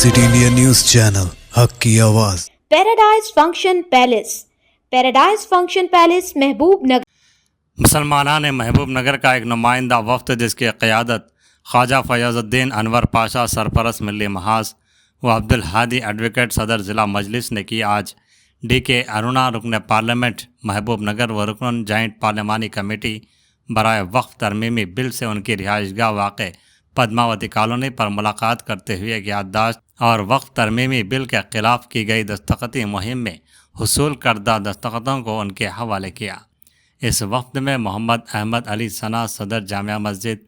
City India news channel हक की आवाज़। Paradise function palace. Paradise function palace महबूब नगर। मुसलमानान महबूब नगर का एक नुमाइंदा वफ्द जिसकी क़यादत ख्वाजा फयाज़ुद्दीन अनवर पाशा सरपरस्त मिली महाज व अब्दुल हादी एडवोकेट सदर ज़िला मजलिस ने की आज DK अरुणा रुकन पार्लियामेंट महबूब नगर व रुकन जॉइंट पार्लिमानी कमेटी बराए वक्फ तरमीमी बिल से उनकी रिहाइशगाह वाक़ पद्मावती कॉलोनी पर मुलाकात करते हुए याददाश्त और वक्फ तरमीमी बिल के ख़िलाफ़ की गई दस्तखती मुहिम में हुसूल करदा दस्तखतों को उनके हवाले किया। इस वफ्द में मोहम्मद अहमद अली सना सदर जामिया मस्जिद,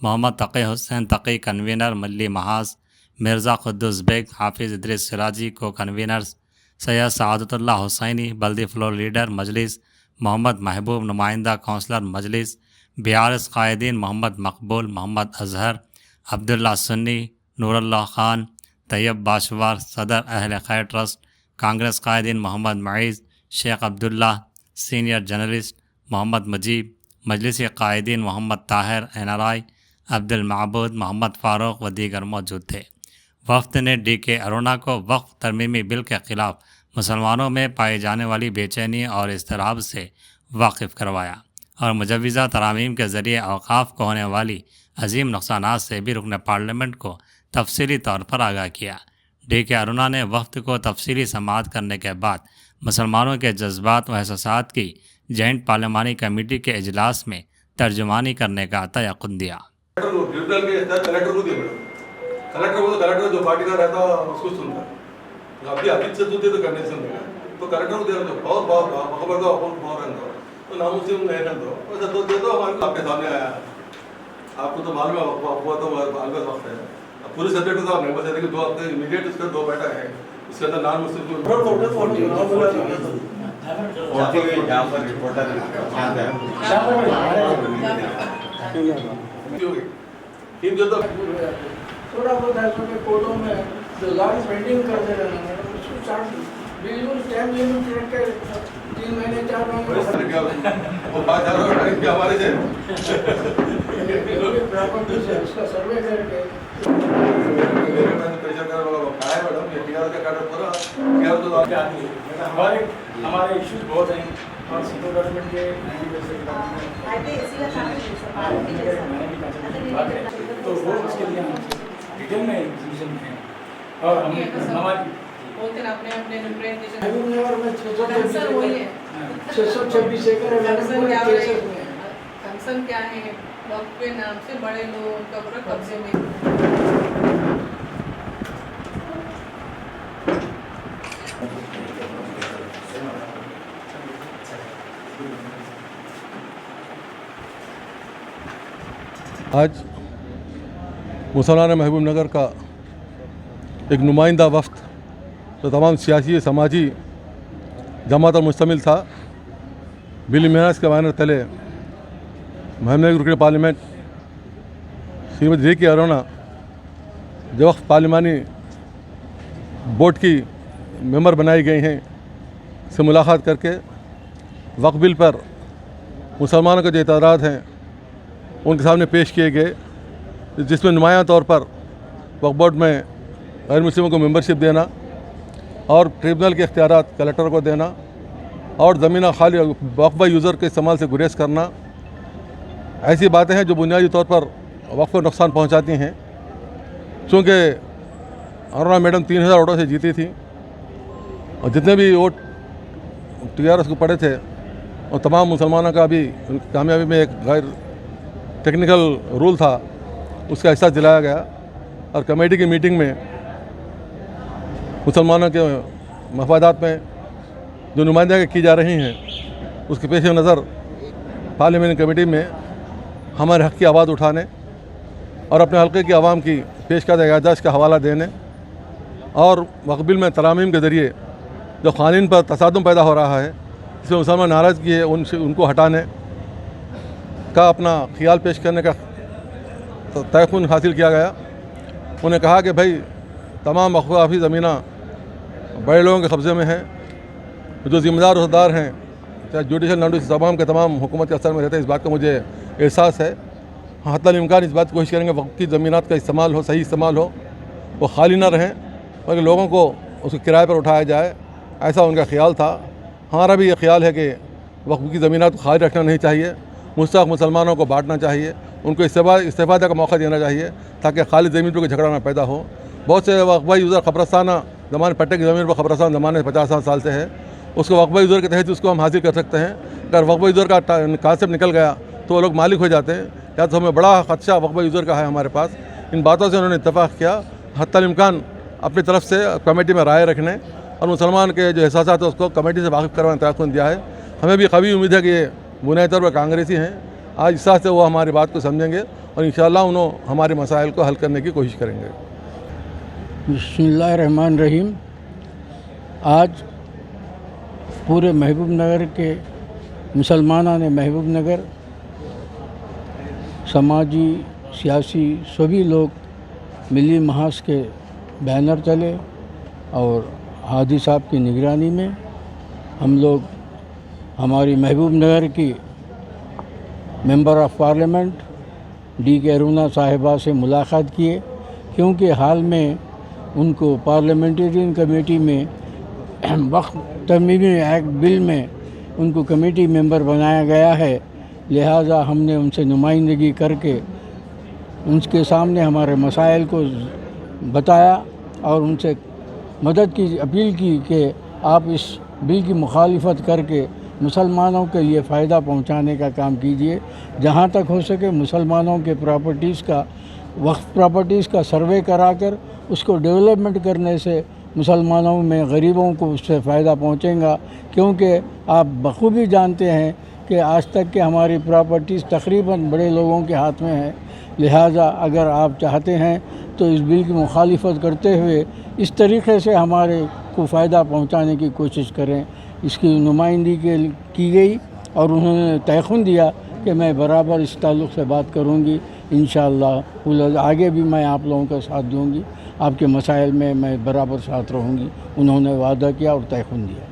मोहम्मद तक़ी हुसैन तक़ी कन्वीनर मल्ली महाज, मिर्ज़ा क़ुद्दूस बेग, हाफिज़ इदरीस सिराजी को कन्वीनर्स, सैयद सआदतुल्लाह हुसैनी बल्दी फ्लोर लीडर मजलिस, मोहम्मद महबूब नुमाइंदा कौंसलर मजलिस, BRS कायदीन मोहम्मद मकबूल, मोहम्मद अजहर, अब्दुल्ला सुन्नी, नूरुल्लाह खान, तैयब बाशवार सदर अहल खैर ट्रस्ट, कांग्रेस कायदीन मोहम्मद मईज़, शेख अब्दुल्ला, सीनियर जर्नलिस्ट मोहम्मद मजीब, मजलिसी कायदीन मोहम्मद ताहिर NRI, अब्दुल माबूद, मोहम्मद फ़ारूक व दीगर मौजूद थे। वफ्द ने DK अरुणा को वक्फ तरमीमी बिल के ख़िलाफ़ मुसलमानों में पाई जाने वाली बेचैनी और इज़्तिराब से वाकिफ़ करवाया और मुजव्वज़ा तरामीम के ज़रिए औक़ाफ़ को होने वाली अजीम नुकसानात से भी रुकन पार्लियामेंट को तफसीली तौर पर आगाह किया। DK अरुणा ने वफ्द को तफसीली समाअत करने के बाद मुसलमानों के जज्बात व एहसासात की जॉइंट पार्लिमानी कमेटी के इजलास में तर्जुमानी करने का तयक़ुन दिया। कलेक्टर जो पार्टी का रहता उसको सुनता है, अभी अभी से तो करने से तो कलेक्टर को दे रहे बहुत खबर का बहुत तो नामुस्लिम नहीं रहता वैसे तो दे दो हमारे आपके सामने आया। आपको तो मालूम है हुआ तो अलग वक्त है पूरे सब्जेक्ट तो आप नहीं बता कि 2 हफ्ते इमीडिएट उसका 2 बैठा है इसके अंदर नॉन मुस्लिम थोड़ा बहुत ऐसा के कोडों में जो लॉज पेंडिंग कर दे रहे हैं उसको चार्ज बिल्कुल टाइम लिमिट रख के 3 महीने 4 महीने वो 5000 टाइम के हमारे से प्रॉपर्टी से उसका सर्वे करके मेरे में प्रेशर करने वाला है मैडम ये टीआर का कार्ड पूरा टीआर तो आदमी हमारे इश्यूज बहुत हैं और सेंट्रल गवर्नमेंट के 90% तो वो उसके लिए डिटेल में डिसीजन है और हमारी बोलते हैं अपने अपने रिप्रेजेंटेशन नगर में 626 एकड़ कंसर्न क्या है वक्त के नाम से बड़े लोगों का पूरा कब्जे में। आज मुसलमान महबूब नगर का एक नुमाइंदा वफ्द तो तमाम सियासी समाजी जमात पर मुश्तमिल था। बिल महराज के बैनर तले महबूब नगर रुकन पार्लियामेंट श्रीमती DK अरुणा जो वक्फ पार्लिमानी बोर्ड की मेंबर बनाई गई हैं से मुलाकात करके वक्फ बिल पर मुसलमानों के जो एतराज़ हैं उनके सामने पेश किए गए, जिसमें नुमायां तौर पर वक्फ बोर्ड में गैर मुस्लिमों को मेंबरशिप देना और ट्रिब्यूनल के इख्तियारात कलेक्टर को देना और ज़मीन खाली वक्फ यूज़र के इस्तेमाल से गुरेज करना, ऐसी बातें हैं जो बुनियादी तौर पर वक्फ को नुकसान पहुंचाती हैं। चूँकि अरुणा मैडम 3000 वोटों से जीती थी और जितने भी वोट TRS को पड़े थे और तमाम मुसलमानों का भी कामयाबी में एक गैर टेक्निकल रूल था उसका एहसास दिलाया गया और कमेटी की मीटिंग में मुसलमानों के मफादात में जो नुमाइंदगी की जा रही हैं उसके पेश नज़र पार्लियामेंट कमेटी में हमारे हक़ की आवाज़ उठाने और अपने हल्के की आवाम की पेश करदा याददाश्त का हवाला देने और वक्फ बिल में तरामीम के ज़रिए जो क़ानून पर तसादुम पैदा हो रहा है इसमें मुसलमान नाराज़गी है उनको हटाने का अपना ख्याल पेश करने का तयक़ुन हासिल किया गया। उन्हें कहा कि भाई तमाम वक्फ़ी ज़मीना बड़े लोगों के कब्ज़े में हैं, जो ज़िम्मेदार रुखदार हैं चाहे जुडिशल नोटिस तमाम हुकूमत के असर में रहते हैं, इस बात का मुझे एहसास है। हत्ता इम्कान इस बात की कोशिश करेंगे वक्त की ज़मीनात का इस्तेमाल हो, सही इस्तेमाल हो, वो खाली ना रहें بلکہ لوگوں کو اس کے کرائے پر اٹھایا جائے، ایسا ان کا خیال تھا۔ ہمارا بھی یہ خیال ہے کہ وقف کی زمینات کو خالی رکھنا نہیں چاہیے، مستحق مسلمانوں کو بانٹنا چاہیے، ان کو استفادہ کا موقع دینا چاہیے تاکہ خالی زمین پر کوئی جھگڑا نہ پیدا ہو۔ بہت سے وقفہ یوزر قبرستانہ زمانے پٹے کی زمین پر قبرستان زمانے 50 سال سے ہے، اس کو وقفہ یوزر کے تحت اس کو ہم حاصل کر سکتے ہیں۔ اگر وقفہ یوزر کا کانسیپٹ نکل گیا تو وہ لوگ مالک ہو جاتے ہیں، یا تو ہمیں بڑا خدشہ وقفہ یوزر کا ہے ہمارے پاس۔ ان باتوں سے انہوں نے اتفاق کیا، حتی الامکان اپنی طرف سے کمیٹی میں رائے رکھنے اور مسلمان کے جو احساسات ہیں اس کو کمیٹی سے واقف کروانے کا تعاون دیا ہے۔ ہمیں بھی قوی امید ہے کہ یہ بنیادی طور پر کانگریسی ہیں، آج اس طرح سے وہ ہماری بات کو سمجھیں گے اور انشاءاللہ انہوں ہمارے مسائل کو حل کرنے کی کوشش کریں گے۔ بسم اللہ الرحمن الرحیم۔ آج پورے محبوب نگر کے مسلمانوں نے محبوب نگر سماجی سیاسی سبھی لوگ ملی محاذ کے بینر چلے اور ہادی صاحب کی نگرانی میں ہم لوگ ہماری محبوب نگر کی ممبر آف پارلیمنٹ ڈی کے ارونا صاحبہ سے ملاقات کیے، کیونکہ حال میں ان کو پارلیمنٹرین کمیٹی میں وقت ترمیمی ایکٹ بل میں ان کو کمیٹی ممبر بنایا گیا ہے، لہٰذا ہم نے ان سے نمائندگی کر کے ان کے سامنے ہمارے مسائل کو بتایا اور ان سے مدد کی اپیل کی کہ آپ اس بل کی مخالفت کر کے مسلمانوں کے لیے فائدہ پہنچانے کا کام کیجیے، جہاں تک ہو سکے مسلمانوں کے پراپرٹیز کا وقف پراپرٹیز کا سروے کرا کر اس کو ڈیولپمنٹ کرنے سے مسلمانوں میں غریبوں کو اس سے فائدہ پہنچے گا، کیونکہ آپ بخوبی جانتے ہیں کہ آج تک کہ ہماری پراپرٹیز تقریباً بڑے لوگوں کے ہاتھ میں ہے، لہٰذا اگر آپ چاہتے ہیں تو اس بل کی مخالفت کرتے ہوئے اس طریقے سے ہمارے کو فائدہ پہنچانے کی کوشش کریں۔ اس کی نمائندگی کی گئی اور انہوں نے تیقن دیا کہ میں برابر اس تعلق سے بات کروں گی، انشاءاللہ آگے بھی میں آپ لوگوں کا ساتھ دوں گی، آپ کے مسائل میں میں برابر ساتھ رہوں گی، انہوں نے وعدہ کیا اور تیقن دیا۔